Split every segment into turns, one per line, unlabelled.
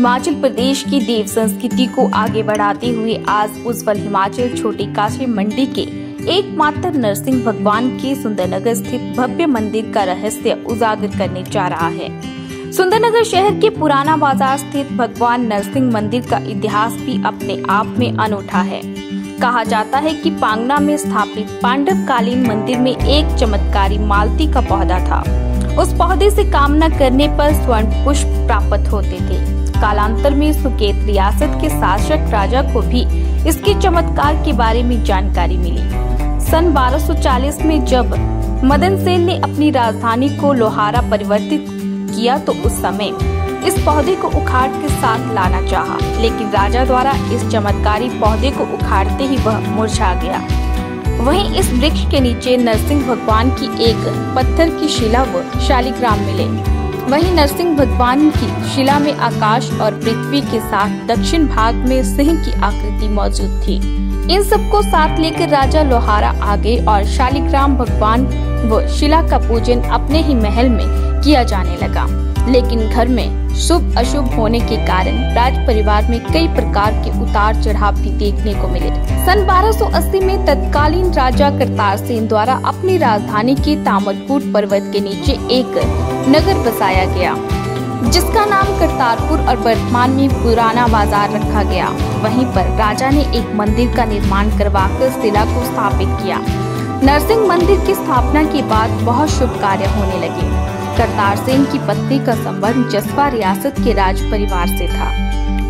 हिमाचल प्रदेश की देव संस्कृति को आगे बढ़ाते हुए आज उज्जवल हिमाचल छोटी काशी मंडी के एकमात्र नरसिंह भगवान के सुंदरनगर स्थित भव्य मंदिर का रहस्य उजागर करने जा रहा है। सुंदरनगर शहर के पुराना बाजार स्थित भगवान नरसिंह मंदिर का इतिहास भी अपने आप में अनूठा है। कहा जाता है कि पांगना में स्थापित पांडव कालीन मंदिर में एक चमत्कारी मालती का पौधा था। उस पौधे से कामना करने पर स्वर्ण पुष्प प्राप्त होते थे। कालांतर में सुकेत रियासत के शासक राजा को भी इसके चमत्कार के बारे में जानकारी मिली। सन 1240 में जब मदन सेन ने अपनी राजधानी को लोहारा परिवर्तित किया तो उस समय इस पौधे को उखाड़ के साथ लाना चाहा, लेकिन राजा द्वारा इस चमत्कारी पौधे को उखाड़ते ही वह मुरझा गया। वहीं इस वृक्ष के नीचे नरसिंह भगवान की एक पत्थर की शिला व शालिग्राम मिले। वहीं नरसिंह भगवान की शिला में आकाश और पृथ्वी के साथ दक्षिण भाग में सिंह की आकृति मौजूद थी। इन सबको साथ लेकर राजा लोहारा आ गए और शालिग्राम भगवान व शिला का पूजन अपने ही महल में किया जाने लगा। लेकिन घर में शुभ अशुभ होने के कारण राज परिवार में कई प्रकार के उतार चढ़ाव भी देखने को मिले। सन 1280 में तत्कालीन राजा करतार सेन द्वारा अपनी राजधानी के तामरकूट पर्वत के नीचे एक नगर बसाया गया, जिसका नाम करतारपुर और वर्तमान में पुराना बाजार रखा गया। वहीं पर राजा ने एक मंदिर का निर्माण करवाकर शिला को स्थापित किया। नरसिंह मंदिर की स्थापना के बाद बहुत शुभ कार्य होने लगे। करतार सेन की पत्नी का संबंध जसवा रियासत के राज परिवार से था।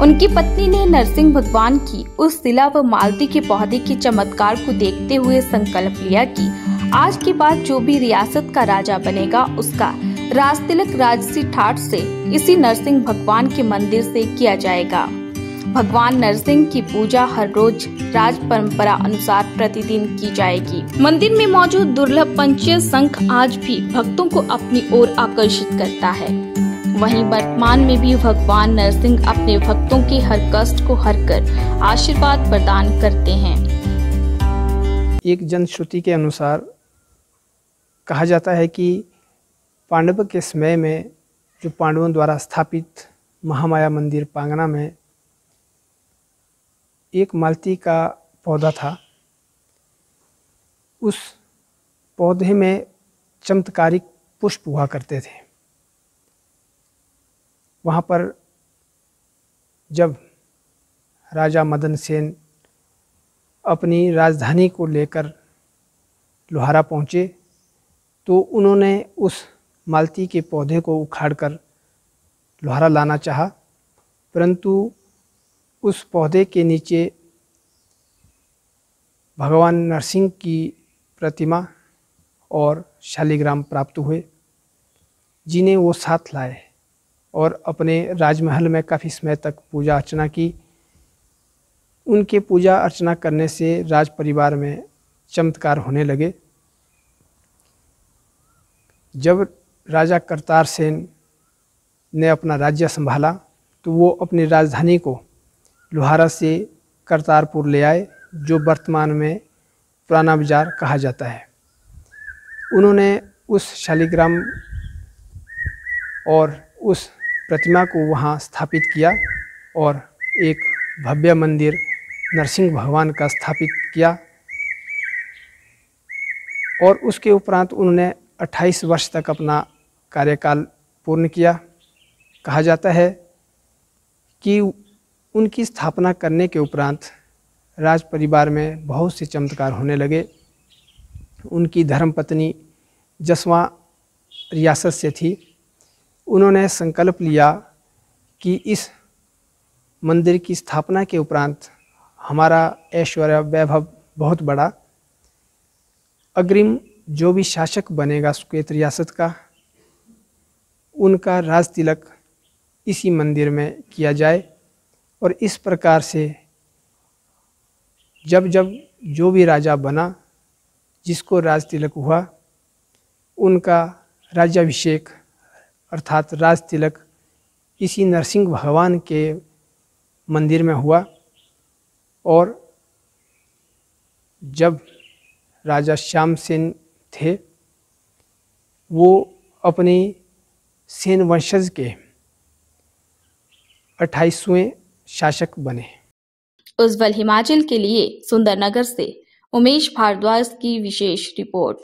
उनकी पत्नी ने नरसिंह भगवान की उस शिला व मालती के पौधे के चमत्कार को देखते हुए संकल्प लिया कि आज के बाद जो भी रियासत का राजा बनेगा उसका राज तिलक राजसी ठाट से इसी नरसिंह भगवान के मंदिर से किया जाएगा। भगवान नरसिंह की पूजा हर रोज राज परंपरा अनुसार प्रतिदिन की जाएगी। मंदिर में मौजूद दुर्लभ पंचीय शंख आज भी भक्तों को अपनी ओर आकर्षित करता है। वहीं वर्तमान में भी भगवान नरसिंह अपने भक्तों के हर कष्ट को हर कर आशीर्वाद प्रदान करते हैं।
एक जनश्रुति के अनुसार कहा जाता है कि पांडव के समय में जो पांडवों द्वारा स्थापित महामाया मंदिर पांगना में एक मालती का पौधा था। उस पौधे में चमत्कारिक पुष्प हुआ करते थे। वहाँ पर जब राजा मदन सेन अपनी राजधानी को लेकर लोहारा पहुँचे तो उन्होंने उस मालती के पौधे को उखाड़कर लोहारा लाना चाहा, परंतु उस पौधे के नीचे भगवान नरसिंह की प्रतिमा और शालिग्राम प्राप्त हुए, जिन्हें वो साथ लाए और अपने राजमहल में काफ़ी समय तक पूजा अर्चना की। उनके पूजा अर्चना करने से राज परिवार में चमत्कार होने लगे। जब राजा करतार सेन ने अपना राज्य संभाला तो वो अपनी राजधानी को लोहारा से करतारपुर ले आए, जो वर्तमान में पुराना बाजार कहा जाता है। उन्होंने उस शालिग्राम और उस प्रतिमा को वहाँ स्थापित किया और एक भव्य मंदिर नरसिंह भगवान का स्थापित किया और उसके उपरांत उन्होंने 28 वर्ष तक अपना कार्यकाल पूर्ण किया। कहा जाता है कि उनकी स्थापना करने के उपरांत राज परिवार में बहुत से चमत्कार होने लगे। उनकी धर्मपत्नी जसवा रियासत से थी। उन्होंने संकल्प लिया कि इस मंदिर की स्थापना के उपरांत हमारा ऐश्वर्य वैभव बहुत बड़ा। अग्रिम जो भी शासक बनेगा सुकेत रियासत का, उनका राज तिलक इसी मंदिर में किया जाए। और इस प्रकार से जब जब जो भी राजा बना, जिसको राज तिलक हुआ, उनका राज्याभिषेक अर्थात राज तिलक इसी नरसिंह भगवान के मंदिर में हुआ। और जब राजा श्याम सेन थे, वो अपनी सेन वंशज के 28वें शासक बने।
उज्जवल हिमाचल के लिए सुंदरनगर से उमेश भारद्वाज की विशेष रिपोर्ट।